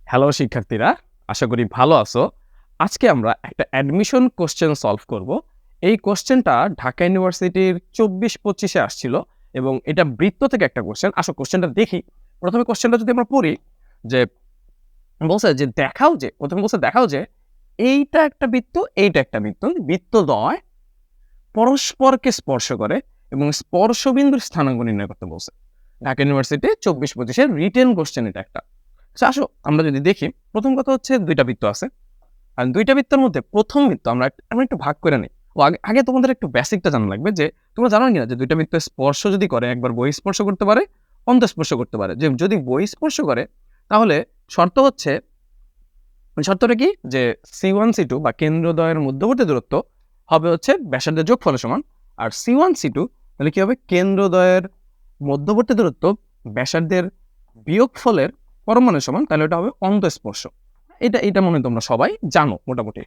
Hello শিক্ষার্থীরা, আশা করি ভালো আছো। আজকে আমরা একটা অ্যাডমিশন কোশ্চেন সলভ করব। এই কোশ্চেনটা ঢাকা ইউনিভার্সিটির 24-25-এ আসছিল এবং এটা বৃত্ত থেকে একটা কোশ্চেন। আসো কোশ্চেনটা দেখি। প্রথমে কোশ্চেনটা যদি আমরা পড়ি যে প্রথমে বলছে দেখাও যে এইটা একটা বৃত্ত, এইটা একটা বৃত্ত। বৃত্তদ্বয় পরস্পরকে স্পর্শ করে এবং স্পর্শবিন্দুর স্থানাঙ্ক নির্ণয় করতে বলছে। ঢাকা ইউনিভার্সিটি 24-25-এর রিটেন কোশ্চেন এটা একটা। আসো আমরা যদি দেখি, প্রথম কথা হচ্ছে দুইটা বৃত্ত আছে। আর দুইটা বৃত্তের মধ্যে প্রথম বৃত্ত আমরা একটু ভাগ করে নিই। আগে তোমাদের একটু বেসিকটা জানা লাগবে যে তোমরা জানো কিনা যে দুইটা বৃত্ত স্পর্শ যদি করে, একবার বহিঃস্পর্শ করতে পারে, অন্তঃস্পর্শ করতে পারে। যে যদি বহিঃস্পর্শ করে তাহলে শর্তটা কি যে C1 C2 বা কেন্দ্রদ্বয়ের মধ্যবর্তী দূরত্ব হবে হচ্ছে ব্যাসার্ধের যোগফলের সমান। আর C1 C2 তাহলে কি হবে, কেন্দ্রদ্বয়ের মধ্যবর্তী দূরত্ব ব্যাসার্ধের বিয়োগফলের পরমাণুর সমান। তাহলে এটা হবে অন্তঃস্পর্শ। এটা মনে তোমরা সবাই জানো মোটামুটি।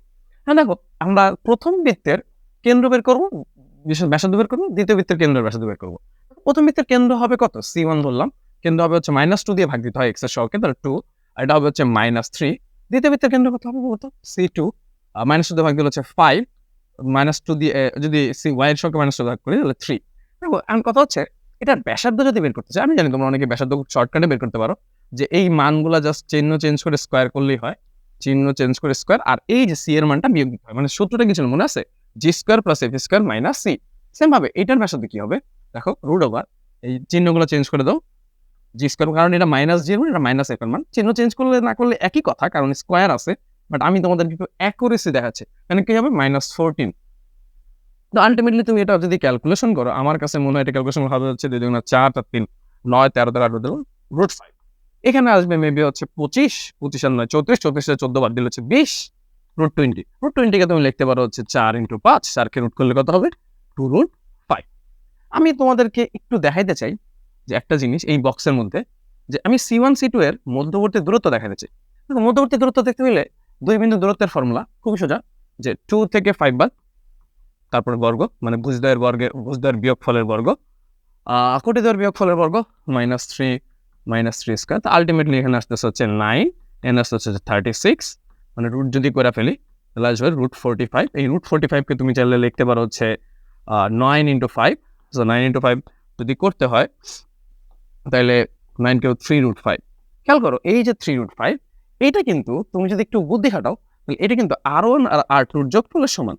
হ্যাঁ, দেখো আমরা প্রথম বৃত্তের কেন্দ্র বের করবো, ব্যাসার্ধ বের করবো, দ্বিতীয় বৃত্তের কেন্দ্রের ব্যাসার্ধ বের করবো। প্রথম বৃত্তের কেন্দ্র হবে কত, C1 ধরলাম। কেন্দ্র হবে হচ্ছে -2 দিয়ে ভাগ দিতে হয় x এর সহকে, তাহলে 2, আর এটা হবে হচ্ছে -3। দ্বিতীয় বৃত্তের কেন্দ্র কত হবে বলতো, C2 -2 দিয়ে ভাগ দিলে হচ্ছে 5, -2 দিয়ে যদি y এর সহকে -2 ভাগ করি তাহলে 3। দেখো এখন কথা হচ্ছে এটার ব্যাসার্ধ যদি বের করতে চাই, আমি জানি তোমরা অনেকে ব্যাসার্ধ শর্টকাটে বের করতে পারো, যে এই মানগুলা জাস্ট চিহ্ন চেঞ্জ করে স্কয়ার করলেই হয়। চিহ্ন চেঞ্জ করে স্কয়ার, আর এই যে সি এর মানটা বিয়োগ দিতে হয়। মানে সূত্রটা কি ছিল মনে আছে, G square plus F square minus C. Same ভাবে এটার ব্যাসার্ধ কি হবে, দেখো রুট ওভার, এই চিহ্নগুলো চেঞ্জ করে দাও, জি স্কয়ার, কারণ এটা মাইনাস জি এর মান, এটা মাইনাস এফ এর মান। চিহ্ন চেঞ্জ করলে না করলে একই কথা, কারণ স্কয়ার আছে। বাট আমি তোমাদের একটু অ্যাকুরেসি দেখাচ্ছি, মানে কি হবে -14। তো আলটিমেটলি তুমি এটা যদি ক্যালকুলেশন করো, আমার কাছে মনে হয় এটা ক্যালকুলেশন হবে হচ্ছে 2 × 4 = 3, 9, 13, 18 √ 5। এখানে আসবে মেবি হচ্ছে 25, 25 আর 9 34, 34 এর 14 বাদ দিলে হচ্ছে 20 √20। √20 কে তুমি লিখতে পারো হচ্ছে 4 × 5, 4 কে রুট করলে কত হবে 2√5। আমি তোমাদেরকে একটু দেখাইতে চাই যে একটা জিনিস এই বক্সের মধ্যে, যে আমি C1 C2 এর মধ্যবর্তী দূরত্ব দেখাতে চাই। দেখো মধ্যবর্তী দূরত্ব দেখতে হলে দুই বিন্দু দূরত্বের ফর্মুলা খুবই সোজা, যে 2 থেকে 5 বাদ, তারপরে বর্গ, মানে ভুজদ্বয়ের বিয়োগফলের বর্গ, কোটিদ্বয়ের বিয়োগফলের বর্গ, -3 স্কয়ার। তো আলটিমেটলি এখানে আসতেছে হচ্ছে 9, এখানে আসতেছে 36, মানে রুট যদি করে ফেলি তাহলে আসবে √45। এই √45 কে তুমি চাইলে লিখতে পারো হচ্ছে 9 × 5। সো 9 × 5 যদি করতে হয় তাহলে 9 কেও 3√5। খেয়াল করো এই যে 3√5, এইটা কিন্তু তুমি যদি একটু বুদ্ধি খাটাও তাহলে এটা কিন্তু R1 আর R2 এর যোগফলের সমান।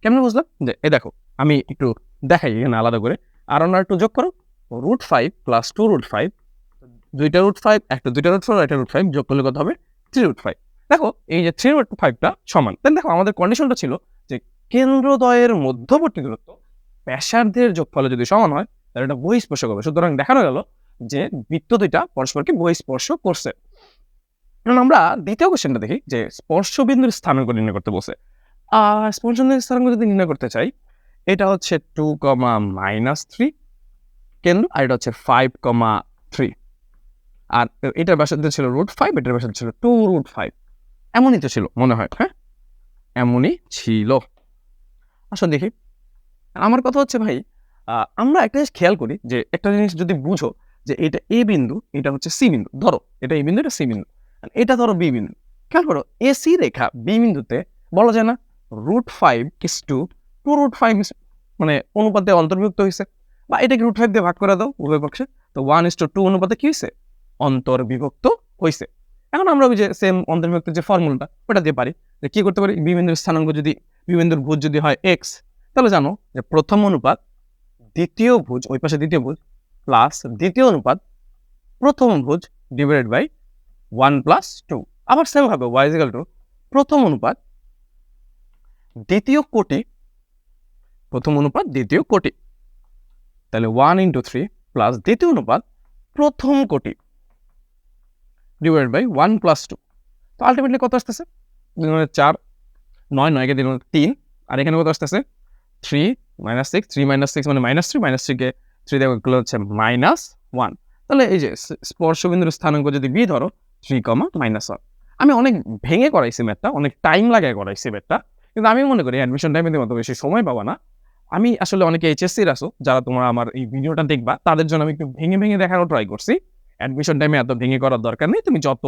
কেমনে বুঝলাম, যে এই দেখো আমি একটু দেখাই এখানে আলাদা করে। R1 R2 যোগ করো, √5 + 2√5, দুইটা √5, একটা দুইটা √4, একটা √5 যোগ করলে কত হবে 3√5। দেখো এই যে 3√5টা সমান, তাহলে দেখো আমাদের কন্ডিশনটা ছিল যে কেন্দ্রদ্বয়ের মধ্যবর্তী দূরত্ব ব্যাসার্ধের যোগফলে যদি সমান হয় তাহলে এটা বহিঃস্পর্শক হবে। সুতরাং দেখানো গেল যে বৃত্ত দুইটা পরস্পরকে বহিঃস্পর্শ করছে। এখন আমরা দ্বিতীয় কোশ্চেনটা দেখি, যে স্পর্শবিন্দুর স্থানাঙ্ক নির্ণয় করতে বলছে। স্পর্শবিন্দুর স্থানাঙ্ক যদি নির্ণয় করতে চাই, এটা হচ্ছে 2, -3 কেন্দ্র, আর এটা হচ্ছে 5, 3, আর এটার ব্যাসার্ধ ছিল √5, এটার ব্যাসার্ধ ছিল 2√5। এমনই তো ছিল মনে হয়, হ্যাঁ এমনই ছিল। আসলে দেখি, আমার কথা হচ্ছে ভাই, আমরা একটা জিনিস খেয়াল করি, যে একটা জিনিস যদি বুঝো যে এটা এ বিন্দু, এটা হচ্ছে সি বিন্দু, ধরো এটা এ বিন্দু, এটা সি বিন্দু, এটা ধরো বি বিন্দু। খেয়াল করো এসি রেখা বি বিন্দুতে বলা যায় না √5:2 মানে অনুপাতে অন্তর্ভুক্ত হয়েছে, বা এটাকে √5 দিয়ে ভাগ করে দাও উভয় পক্ষে, তো 1:2 অনুপাতে কি হয়েছে, অন্তর্বিভক্ত হয়েছে। এখন আমরা ওই যে সেম অন্তর্বিভক্তের যে ফর্মুলাটা ওটা দিয়ে পারি, যে কি করতে পারি, বি বিন্দুর স্থানাঙ্ক যদি, বি বিন্দুর ভুজ যদি হয় এক্স, তাহলে জানো যে প্রথম অনুপাত দ্বিতীয় ভুজ, ওই পাশে দ্বিতীয় ভুজ, প্লাস দ্বিতীয় অনুপাত প্রথম ভুজ ডিভাইডেড বাই 1 + 2। আবার সেম ভাবে y = প্রথম অনুপাত দ্বিতীয় কোটি, প্রথম অনুপাত দ্বিতীয় কোটি, তাহলে 1 × 3 প্লাস দ্বিতীয় অনুপাত প্রথম কোটি ডিভাইডেড বাই 1 + 2। তো আলটিমেটলি কত আসতেছে, 4, 9, 9 কে দিন 3, আর এখানে কত আসতেছে 3 - 6, 3 - 6 মানে -3, -3 কে 3 দিয়ে গুলো হচ্ছে -1। তাহলে এই যে স্পর্শবিন্দুর স্থানাঙ্ক যদি বি ধরো 3, -1। আমি অনেক ভেঙে করাইছি ম্যাথটা, অনেক টাইম লাগায় করাইছি ম্যাথটা, কিন্তু আমি মনে করি অ্যাডমিশন টাইমে তুমি অত বেশি সময় পাবা না। আমি আসলে অনেকে এইচএসসির আছো যারা তোমরা আমার এই ভিডিওটা দেখবা, তাদের জন্য আমি একটু ভেঙে দেখানোর ট্রাই করছি। অ্যাডমিশন টাইমে এত ভেঙে করার দরকার নেই, তুমি যত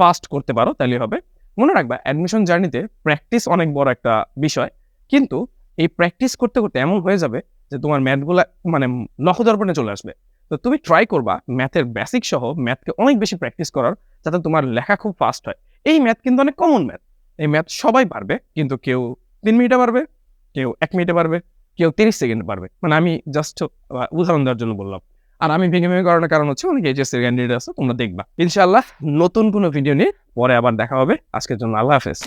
ফাস্ট করতে পারো তাহলে হবে। মনে রাখবা অ্যাডমিশন জার্নিতে প্র্যাকটিস অনেক বড় একটা বিষয়, কিন্তু এই প্র্যাকটিস করতে করতে এমন হয়ে যাবে যে তোমার ম্যাথগুলা মানে নখদর্পণে চলে আসবে। তো তুমি ট্রাই করবা ম্যাথের বেসিক সহ ম্যাথকে অনেক বেশি প্র্যাকটিস করার, যাতে তোমার লেখা খুব ফাস্ট হয়। এই ম্যাথ কিন্তু অনেক কমন ম্যাথ, এই ম্যাথ সবাই পারবে, কিন্তু কেউ 3 মিনিটে পারবে, কেউ 1 মিনিটে পারবে, কেউ 30 সেকেন্ডে পারবে। মানে আমি জাস্ট উদাহরণ দেওয়ার জন্য বললাম। আর আমি ভেঙে ভেঙে করার কারণ হচ্ছে অনেক এইচএসসি ক্যান্ডিডেট আছে, তোমরা দেখবা। ইনশাআল্লাহ নতুন কোনো ভিডিও নিয়ে পরে আবার দেখা হবে। আজকের জন্য আল্লাহ হাফেজ।